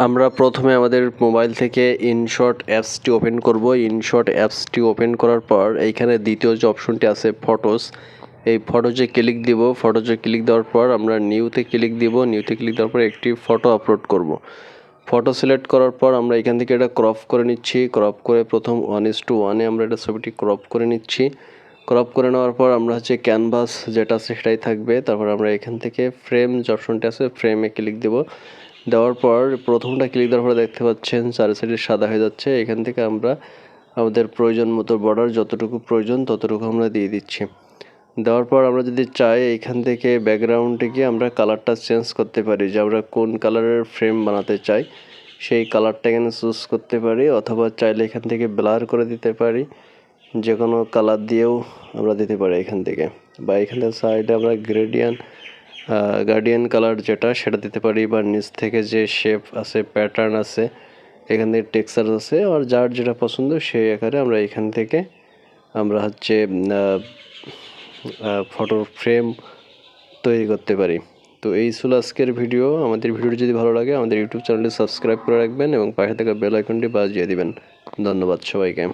আমরা প্রথমে আমাদের মোবাইল থেকে ইনশট অ্যাপসটি ওপেন করব। ইনশট অ্যাপসটি ওপেন করার পর এইখানে দ্বিতীয় যে অপশনটি আছে ফটোস, এই ফটোজে ক্লিক দিব। ফটোজে ক্লিক দেওয়ার পর আমরা নিউতে ক্লিক দিব। নিউতে ক্লিক দেওয়ার পর একটি ফটো আপলোড করব। ফটো সিলেক্ট করার পর আমরা এখান থেকে এটা ক্রপ করে নিচ্ছি। ক্রপ করে প্রথম 1:1 আমরা এটা ছবিটি ক্রপ করে নিচ্ছি। ক্রপ করে নেওয়ার পর আমরা ক্যানভাস যেটা আছে সেটাই থাকবে। তারপর আমরা এখান থেকে ফ্রেম যে অপশনটি আছে ফ্রেমে ক্লিক দেব। দেওয়ার পর প্রথমটা ক্লিক দেওয়ার পরে দেখতে পাচ্ছেন চারি সাইডে সাদা হয়ে যাচ্ছে। এখান থেকে আমরা আমাদের প্রয়োজন মতো বর্ডার যতটুকু প্রয়োজন ততটুকু আমরা দিয়ে দিচ্ছি। দেওয়ার পর আমরা যদি চাই এখান থেকে ব্যাকগ্রাউন্ডে গিয়ে আমরা কালারটা চেঞ্জ করতে পারি, যে আমরা কোন কালারের ফ্রেম বানাতে চাই সেই কালারটা এখানে চুজ করতে পারি, অথবা চাইলে এখান থেকে ব্লার করে দিতে পারি, যে কোনো কালার দিয়েও আমরা দিতে পারি এখান থেকে। বা এখান থেকে সাইডে আমরা গার্ডিয়ান কালার যেটা সেটা দিতে পারি, বা নিচ থেকে যে শেপ আছে প্যাটার্ন আছে এখান থেকে টেক্সচার আছে, আর যার যেটা পছন্দ সেই আকারে আমরা এখান থেকে আমরা ফটোর ফ্রেম তৈরি করতে পারি। তো এই ছিল আজকের ভিডিও। আমাদের ভিডিওটি যদি ভালো লাগে আমাদের ইউটিউব চ্যানেলটি সাবস্ক্রাইব করে রাখবেন এবং পাশে থাকা বেল আইকনটি বাজিয়ে দিবেন। ধন্যবাদ সবাইকে।